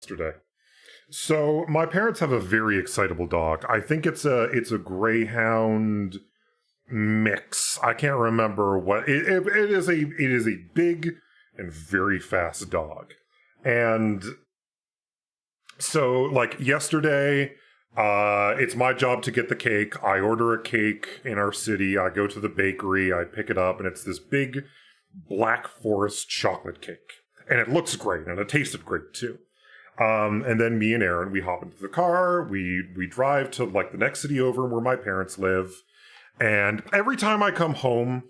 Yesterday. So my parents have a very excitable dog. I think it's a greyhound mix. I can't remember what it is a big and very fast dog. And so like yesterday, it's my job to get the cake. I order a cake in our city. I go to the bakery, I pick it up, and it's this big Black Forest chocolate cake. And it looks great, and it tasted great too. And then me and Aaron, we hop into the car, we drive to like the next city over where my parents live. And every time I come home,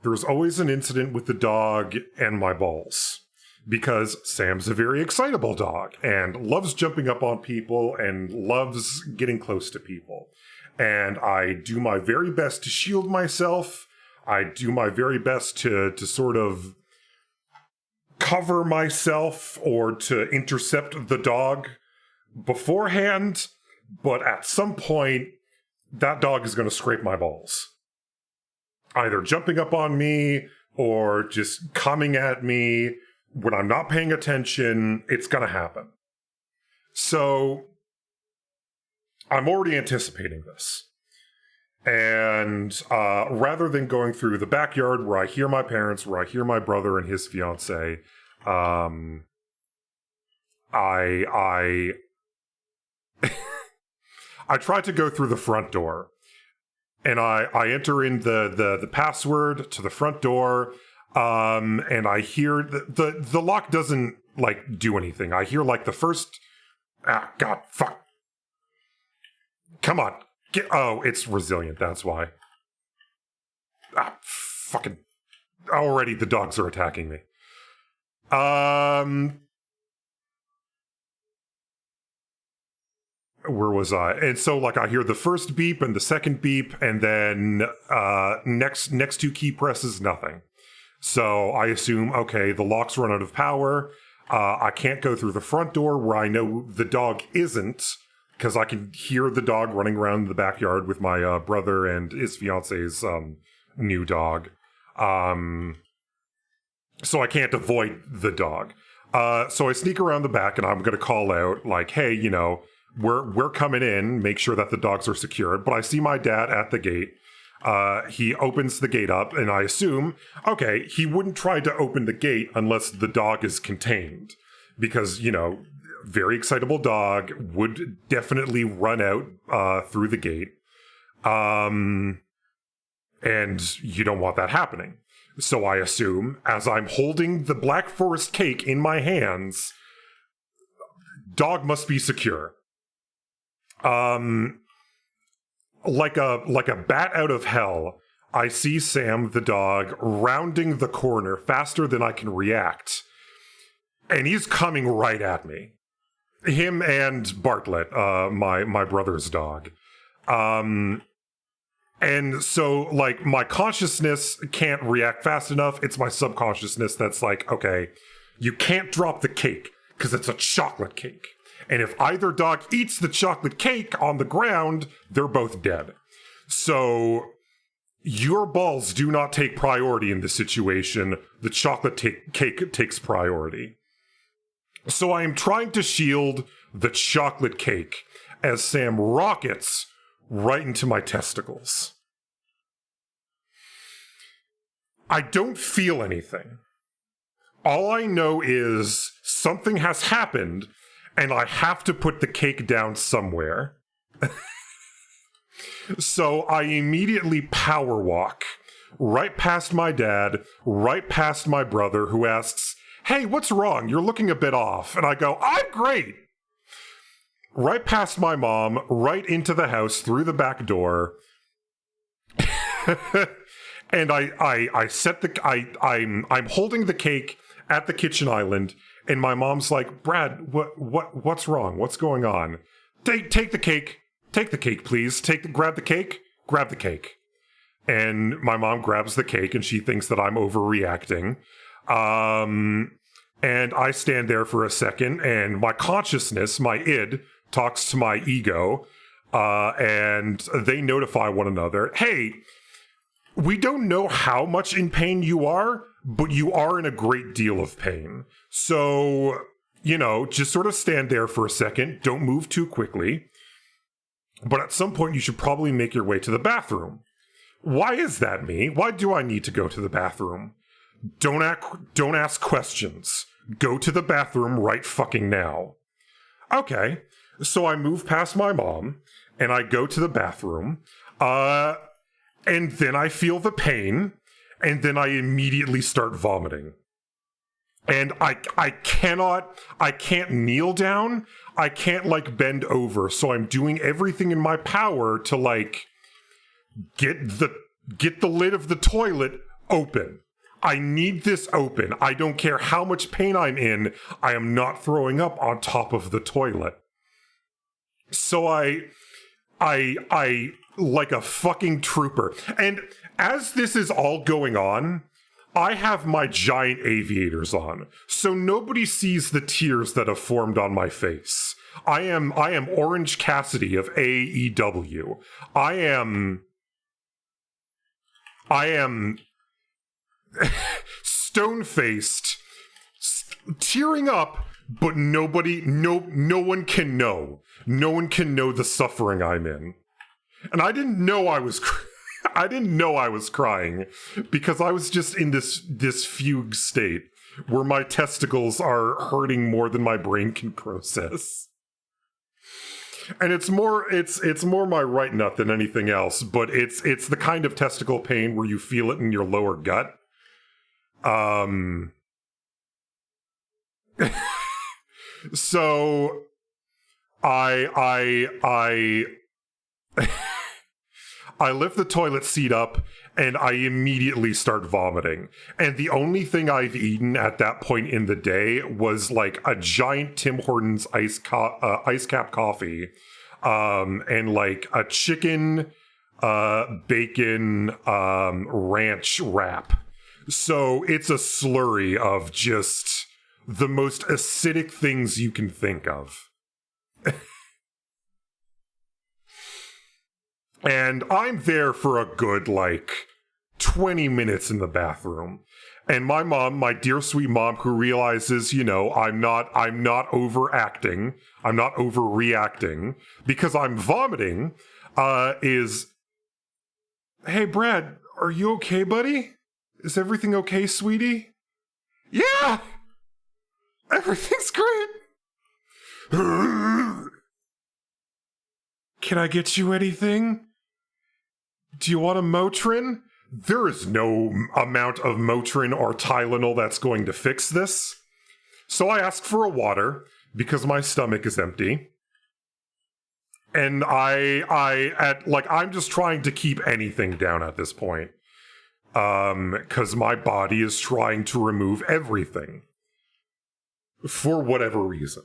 there's always an incident with the dog and my balls. Because Sam's a very excitable dog and loves jumping up on people and loves getting close to people. And I do my very best to shield myself. I do my very best to sort of cover myself or to intercept the dog beforehand, but at some point, that dog is going to scrape my balls. Either jumping up on me or just coming at me when I'm not paying attention. It's going to happen. So I'm already anticipating this. And rather than going through the backyard where I hear my parents, where I hear my brother and his fiance, I I try to go through the front door, and I enter in the password to the front door, and I hear the lock doesn't like do anything. I hear like the first God fuck, come on. It's resilient, that's why. Fucking... Already the dogs are attacking me. Where was I? And so, like, I hear the first beep and the second beep, and then next two key presses, nothing. So I assume, okay, the lock's run out of power. I can't go through the front door where I know the dog isn't, because I can hear the dog running around the backyard with my brother and his fiance's new dog. So I can't avoid the dog. So I sneak around the back, and I'm going to call out, like, hey, you know, we're coming in, make sure that the dogs are secured. But I see my dad at the gate. He opens the gate up, and I assume, okay, he wouldn't try to open the gate unless the dog is contained. Because, you know, very excitable dog would definitely run out through the gate. And you don't want that happening. So I assume, as I'm holding the Black Forest cake in my hands, dog must be secure. Like a bat out of hell, I see Sam the dog rounding the corner faster than I can react. And he's coming right at me. Him and Bartlett, my brother's dog. And so, like, my consciousness can't react fast enough. It's my subconsciousness that's like, okay, you can't drop the cake because it's a chocolate cake. And if either dog eats the chocolate cake on the ground, they're both dead. So your balls do not take priority in this situation. The chocolate cake takes priority. So I am trying to shield the chocolate cake as Sam rockets right into my testicles. I don't feel anything. All I know is something has happened, and I have to put the cake down somewhere. So I immediately power walk right past my dad, right past my brother, who asks, "Hey, what's wrong? You're looking a bit off." And I go, "I'm great." Right past my mom, right into the house through the back door. And I'm holding the cake at the kitchen island, and my mom's like, "Brad, what's wrong? What's going on? Take the cake. Take the cake, please. Grab the cake. Grab the cake." And my mom grabs the cake, and she thinks that I'm overreacting. And I stand there for a second, and my consciousness, my id, talks to my ego, and they notify one another, "Hey, we don't know how much in pain you are, but you are in a great deal of pain. So just sort of stand there for a second. Don't move too quickly. But at some point, you should probably make your way to the bathroom. Why is that me? Why do I need to go to the bathroom? Don't ask questions. Go to the bathroom right fucking now. Okay, so I move past my mom, and I go to the bathroom, and then I feel the pain, and then I immediately start vomiting. And I can't kneel down, I can't, bend over, so I'm doing everything in my power to, get the lid of the toilet open. I need this open. I don't care how much pain I'm in. I am not throwing up on top of the toilet. So I like a fucking trooper. And as this is all going on, I have my giant aviators on. So nobody sees the tears that have formed on my face. I am Orange Cassidy of AEW. I am stone-faced, tearing up, but no one can know. No one can know the suffering I'm in. And I didn't know I was crying because I was just in this fugue state where my testicles are hurting more than my brain can process. And it's more my right nut than anything else, but it's the kind of testicle pain where you feel it in your lower gut. So I lift the toilet seat up and I immediately start vomiting. And the only thing I've eaten at that point in the day was a giant Tim Hortons ice cap coffee, and a chicken, bacon, ranch wrap. So it's a slurry of just the most acidic things you can think of. And I'm there for a good, 20 minutes in the bathroom. And my mom, my dear sweet mom, who realizes, I'm not overacting, I'm not overreacting, because I'm vomiting, is, hey, Brad, are you okay, buddy? Is everything okay, sweetie? Yeah! Everything's great! Can I get you anything? Do you want a Motrin? There is no amount of Motrin or Tylenol that's going to fix this. So I ask for a water because my stomach is empty. And I'm just trying to keep anything down at this point. Because my body is trying to remove everything. For whatever reason.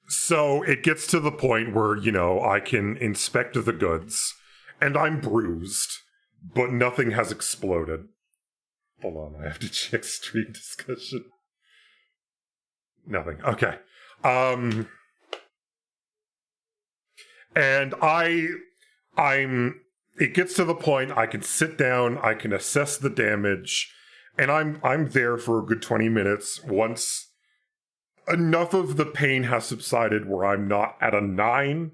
So it gets to the point where, I can inspect the goods, and I'm bruised, but nothing has exploded. Hold on, I have to check stream discussion. Nothing. Okay. And it gets to the point I can sit down, I can assess the damage, and I'm there for a good 20 minutes once enough of the pain has subsided where I'm not at a 9.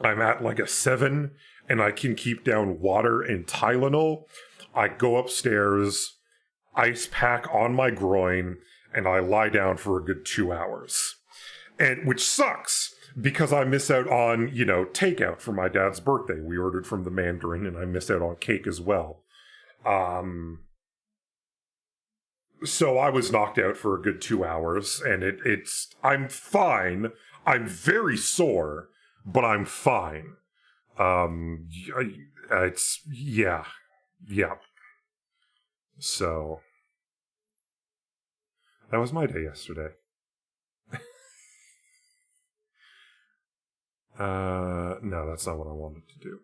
I'm at a 7, and I can keep down water and Tylenol. I go upstairs, ice pack on my groin, and I lie down for a good 2 hours. And which sucks, because I miss out on, takeout for my dad's birthday. We ordered from the Mandarin, and I miss out on cake as well. So I was knocked out for a good 2 hours, and I'm fine. I'm very sore, but I'm fine. Yeah. So, that was my day yesterday. No, that's not what I wanted to do.